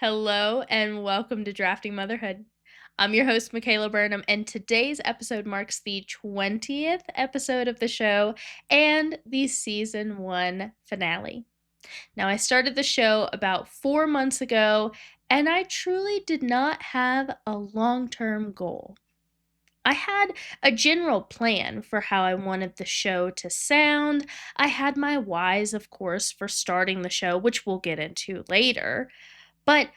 Hello and welcome to Drafting Motherhood. I'm your host, Micaela Burnham, and today's episode marks the 20th episode of the show and the season 1 finale. Now, I started the show about 4 months ago, and I truly did not have a long term goal. I had a general plan for how I wanted the show to sound. I had my whys, of course, for starting the show, which we'll get into later. But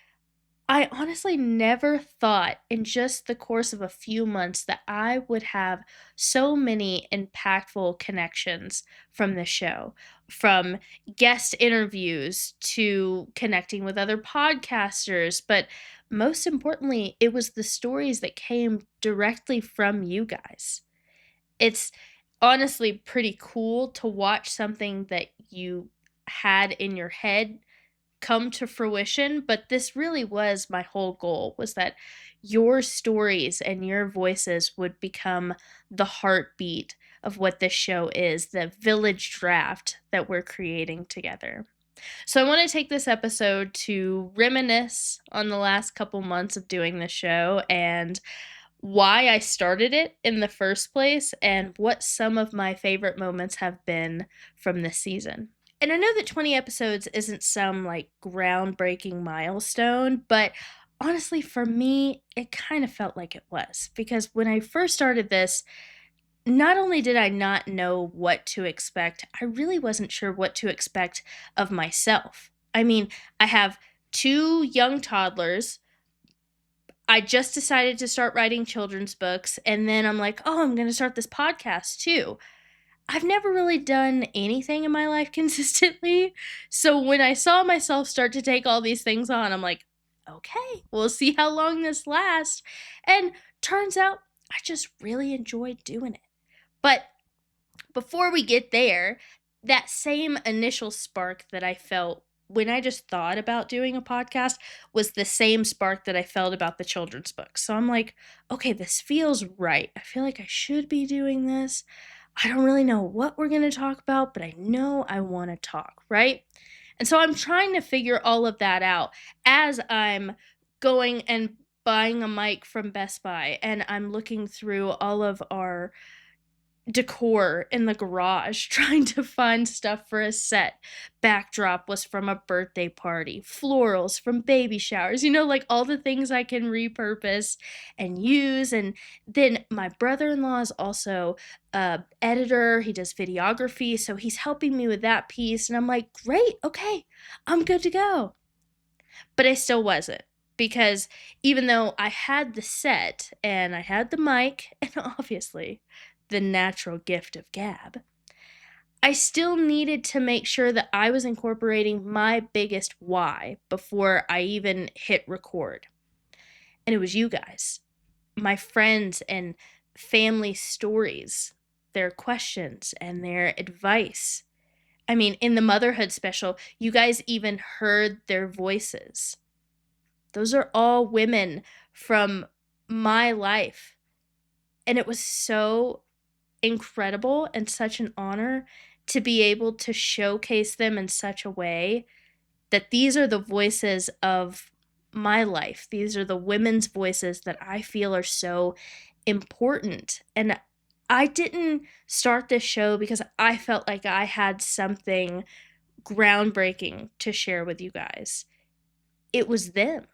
I honestly never thought in just the course of a few months that I would have so many impactful connections from the show, from guest interviews to connecting with other podcasters. But most importantly, it was the stories that came directly from you guys. It's honestly pretty cool to watch something that you had in your head come to fruition, but this really was my whole goal, was that your stories and your voices would become the heartbeat of what this show is, the village draft that we're creating together. So I want to take this episode to reminisce on the last couple months of doing the show and why I started it in the first place and what some of my favorite moments have been from this season. And I know that 20 episodes isn't some like groundbreaking milestone, but honestly, for me, it kind of felt like it was because when I first started this, not only did I not know what to expect, I really wasn't sure what to expect of myself. I mean, I have two young toddlers. I just decided to start writing children's books, and then I'm like, oh, I'm going to start this podcast too. I've never really done anything in my life consistently. So when I saw myself start to take all these things on, I'm like, okay, we'll see how long this lasts. And turns out I just really enjoyed doing it. But before we get there, that same initial spark that I felt when I just thought about doing a podcast was the same spark that I felt about the children's book. So I'm like, okay, this feels right. I feel like I should be doing this. I don't really know what we're going to talk about, but I know I want to talk, right? And so I'm trying to figure all of that out as I'm going and buying a mic from Best Buy and I'm looking through all of our decor in the garage trying to find stuff for a set. Backdrop was from a birthday party, florals from baby showers, like all the things I can repurpose and use. And then my brother-in-law is also a editor. He does videography, so he's helping me with that piece. And I'm like, great, okay, I'm good to go. But I still wasn't. Because even though I had the set and I had the mic, and obviously the natural gift of gab, I still needed to make sure that I was incorporating my biggest why before I even hit record. And it was you guys, my friends and family stories, their questions and their advice. I mean, in the motherhood special, you guys even heard their voices. Those are all women from my life. And it was so incredible and such an honor to be able to showcase them in such a way that these are the voices of my life. These are the women's voices that I feel are so important. And I didn't start this show because I felt like I had something groundbreaking to share with you guys. It was them.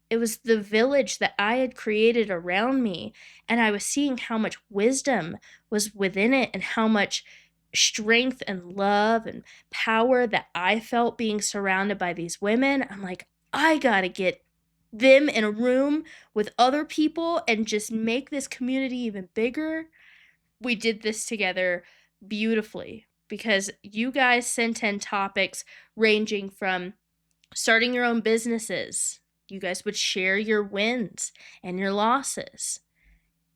It was the village that I had created around me, and I was seeing how much wisdom was within it and how much strength and love and power that I felt being surrounded by these women. I'm like, I gotta get them in a room with other people and just make this community even bigger. We did this together beautifully because you guys sent in topics ranging from starting your own businesses. You guys would share your wins and your losses.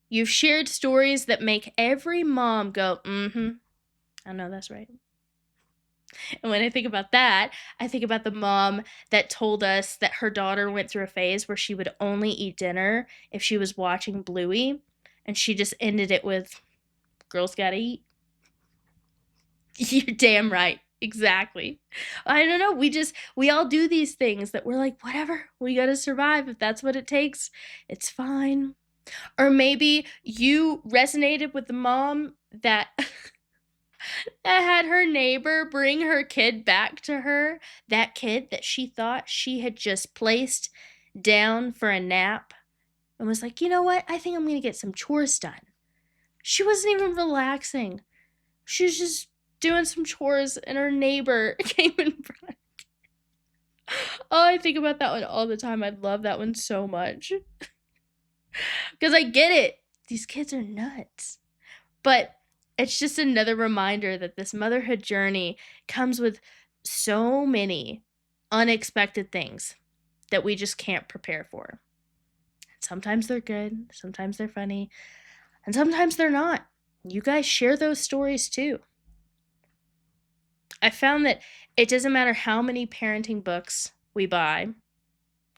You've shared stories that make every mom go, I know that's right. And when I think about that, I think about the mom that told us that her daughter went through a phase where she would only eat dinner if she was watching Bluey, and she just ended it with, girls gotta eat. You're damn right. Exactly. I don't know, we all do these things that we're like, "Whatever, we gotta survive. If that's what it takes, it's fine." Or maybe you resonated with the mom that that had her neighbor bring her kid back to her, that kid that she thought she had just placed down for a nap and was like, "You know what? I think I'm gonna get some chores done." She wasn't even relaxing. She was just doing some chores and her neighbor came and brought. Oh, I think about that one all the time. I love that one so much. Because I get it. These kids are nuts. But it's just another reminder that this motherhood journey comes with so many unexpected things that we just can't prepare for. Sometimes they're good, sometimes they're funny, and sometimes they're not. You guys share those stories too. I found that it doesn't matter how many parenting books we buy,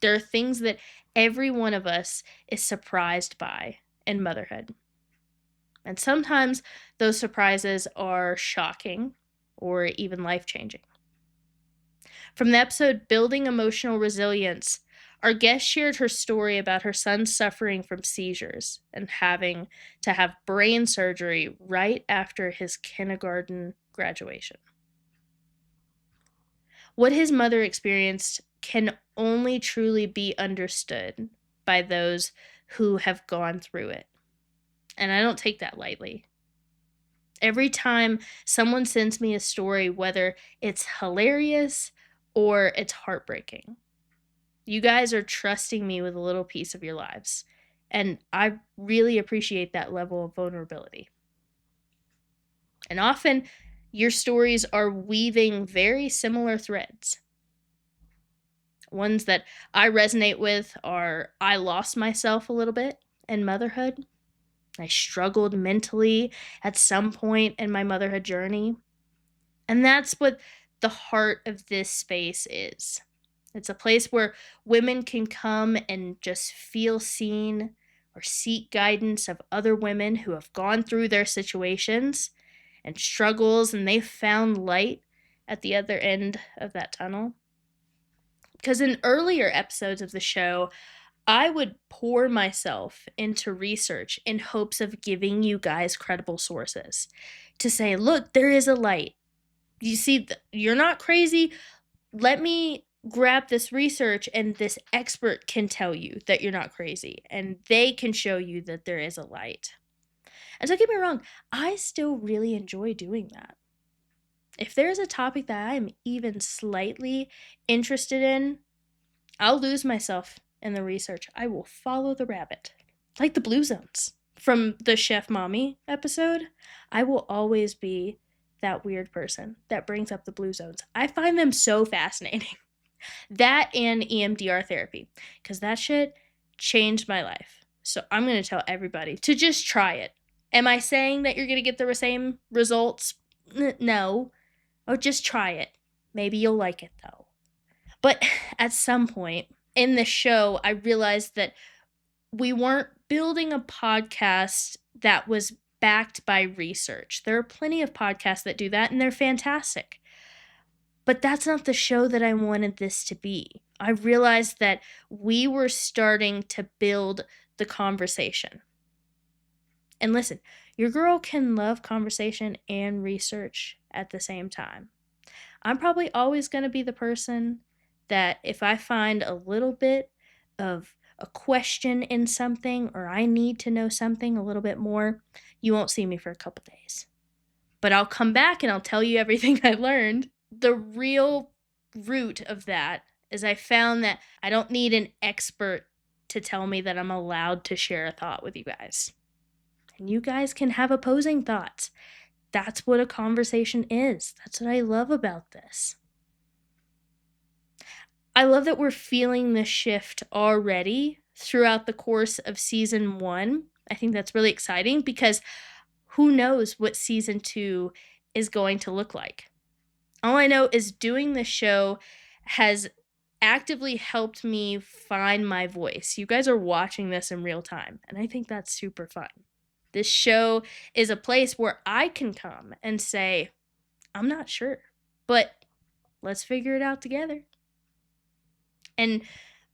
there are things that every one of us is surprised by in motherhood. And sometimes those surprises are shocking or even life changing. From the episode Building Emotional Resilience, our guest shared her story about her son suffering from seizures and having to have brain surgery right after his kindergarten graduation. What his mother experienced can only truly be understood by those who have gone through it. And I don't take that lightly. Every time someone sends me a story, whether it's hilarious or it's heartbreaking, you guys are trusting me with a little piece of your lives. And I really appreciate that level of vulnerability. And often, your stories are weaving very similar threads. Ones that I resonate with are I lost myself a little bit in motherhood. I struggled mentally at some point in my motherhood journey. And that's what the heart of this space is. It's a place where women can come and just feel seen or seek guidance of other women who have gone through their situations and struggles and they've found light at the other end of that tunnel. Because in earlier episodes of the show, I would pour myself into research in hopes of giving you guys credible sources to say, look, there is a light. You see, you're not crazy. Let me grab this research and this expert can tell you that you're not crazy and they can show you that there is a light. And don't get me wrong, I still really enjoy doing that. If there's a topic that I'm even slightly interested in, I'll lose myself in the research. I will follow the rabbit. Like the blue zones from the Chef Mommy episode, I will always be that weird person that brings up the blue zones. I find them so fascinating. That and EMDR therapy, because that shit changed my life. So I'm going to tell everybody to just try it. Am I saying that you're going to get the same results? No. Oh, just try it. Maybe you'll like it though. But at some point in the show, I realized that we weren't building a podcast that was backed by research. There are plenty of podcasts that do that, and they're fantastic. But that's not the show that I wanted this to be. I realized that we were starting to build the conversation. And listen, your girl can love conversation and research at the same time. I'm probably always going to be the person that if I find a little bit of a question in something or I need to know something a little bit more, you won't see me for a couple days. But I'll come back and I'll tell you everything I learned. The real root of that is I found that I don't need an expert to tell me that I'm allowed to share a thought with you guys. And you guys can have opposing thoughts. That's what a conversation is. That's what I love about this. I love that we're feeling this shift already throughout the course of season 1. I think that's really exciting because who knows what season 2 is going to look like. All I know is doing this show has actively helped me find my voice. You guys are watching this in real time, and I think that's super fun. This show is a place where I can come and say, I'm not sure, but let's figure it out together. And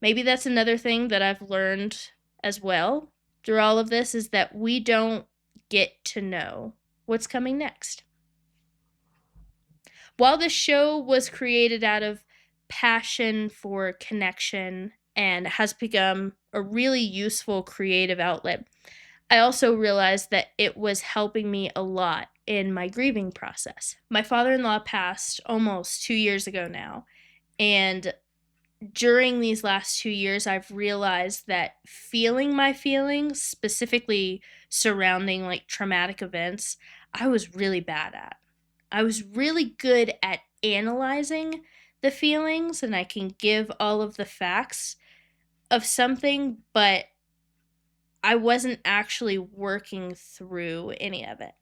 maybe that's another thing that I've learned as well through all of this, is that we don't get to know what's coming next. While this show was created out of passion for connection and has become a really useful creative outlet, I also realized that it was helping me a lot in my grieving process. My father-in-law passed almost 2 years ago now, and during these last 2 years, I've realized that feeling my feelings, specifically surrounding like traumatic events, I was really bad at. I was really good at analyzing the feelings, and I can give all of the facts of something, but I wasn't actually working through any of it.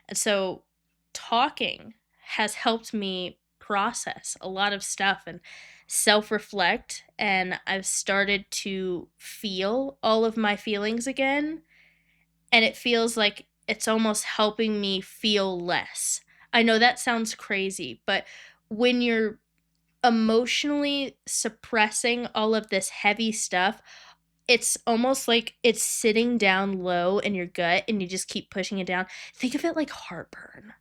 And so talking has helped me process a lot of stuff and self reflect. And I've started to feel all of my feelings again. And it feels like it's almost helping me feel less. I know that sounds crazy, but when you're emotionally suppressing all of this heavy stuff, it's almost like it's sitting down low in your gut and you just keep pushing it down. Think of it like heartburn,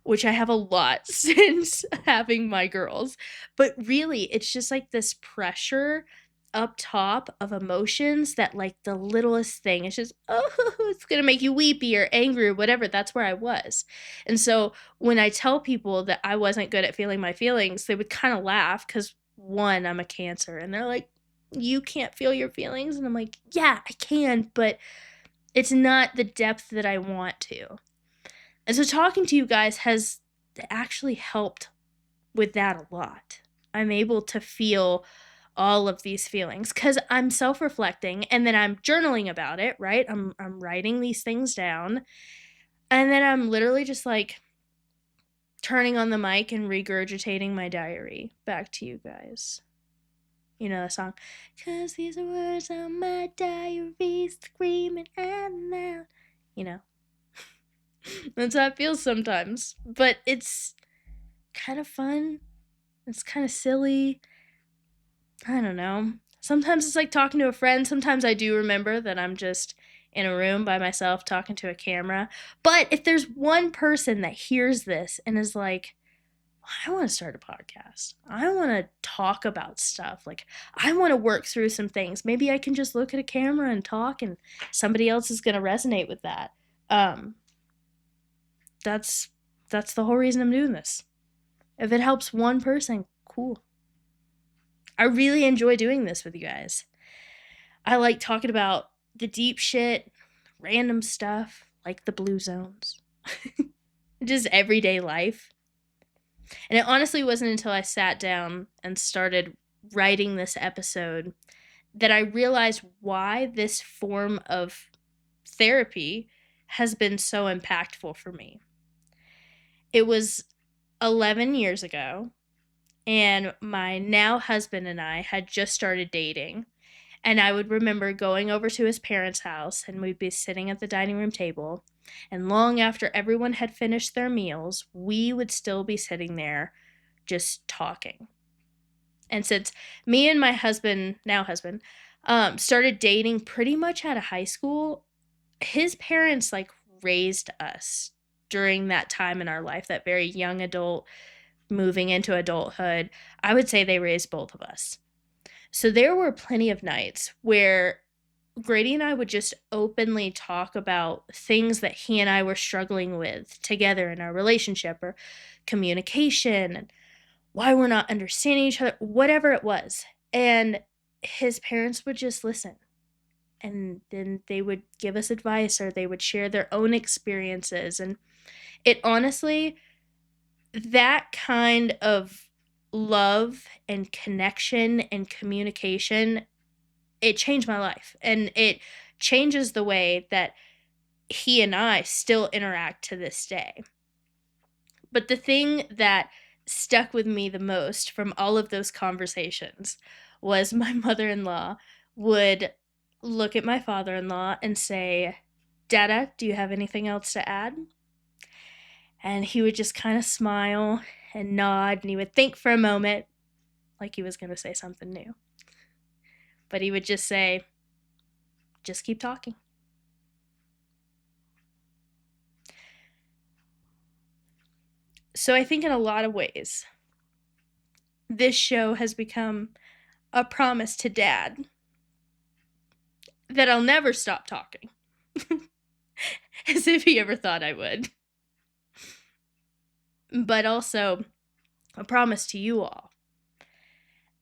which I have a lot since having my girls. But really, it's just like this pressure up top of emotions that, like, the littlest thing is just, oh, it's gonna make you weepy or angry or whatever. That's where I was. And so when I tell people that I wasn't good at feeling my feelings, they would kind of laugh because, one, I'm a Cancer, and they're like, you can't feel your feelings? And I'm like, yeah, I can, but it's not the depth that I want to. And so talking to you guys has actually helped with that a lot. I'm able to feel all of these feelings because I'm self-reflecting, and then I'm journaling about it, right? I'm writing these things down, and then I'm literally just like turning on the mic and regurgitating my diary back to you guys. You know the song, 'cause these are words on my diary, screaming out loud. You know, that's how it feels sometimes. But it's kind of fun. It's kind of silly. I don't know. Sometimes it's like talking to a friend. Sometimes I do remember that I'm just in a room by myself talking to a camera. But if there's one person that hears this and is like, I want to start a podcast. I want to talk about stuff. Like, I want to work through some things. Maybe I can just look at a camera and talk, and somebody else is going to resonate with that. Um, that's the whole reason I'm doing this. If it helps one person, cool. I really enjoy doing this with you guys. I like talking about the deep shit, random stuff, like the blue zones, just everyday life. And it honestly wasn't until I sat down and started writing this episode that I realized why this form of therapy has been so impactful for me. It was 11 years ago, and my now husband and I had just started dating. And I would remember going over to his parents' house, and we'd be sitting at the dining room table. And long after everyone had finished their meals, we would still be sitting there just talking. And since me and my husband, now husband, started dating pretty much out of high school, his parents like raised us during that time in our life, that very young adult moving into adulthood. I would say they raised both of us. So there were plenty of nights where Grady and I would just openly talk about things that he and I were struggling with together in our relationship, or communication, and why we're not understanding each other, whatever it was. And his parents would just listen. And then they would give us advice, or they would share their own experiences. And it honestly, that kind of love and connection and communication, it changed my life. And it changes the way that he and I still interact to this day. But the thing that stuck with me the most from all of those conversations was my mother-in-law would look at my father-in-law and say, Dada, do you have anything else to add? And he would just kind of smile and nod, and he would think for a moment like he was going to say something new. But he would just say, just keep talking. So I think in a lot of ways, this show has become a promise to Dad that I'll never stop talking. As if he ever thought I would. But also a promise to you all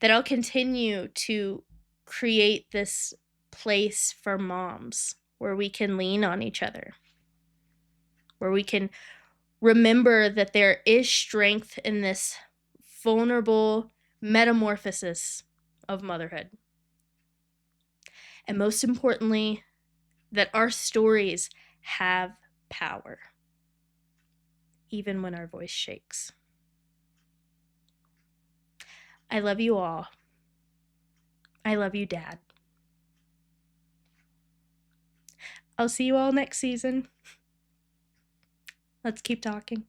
that I'll continue to create this place for moms where we can lean on each other, where we can remember that there is strength in this vulnerable metamorphosis of motherhood. And most importantly, that our stories have power, even when our voice shakes. I love you all. I love you, Dad. I'll see you all next season. Let's keep talking.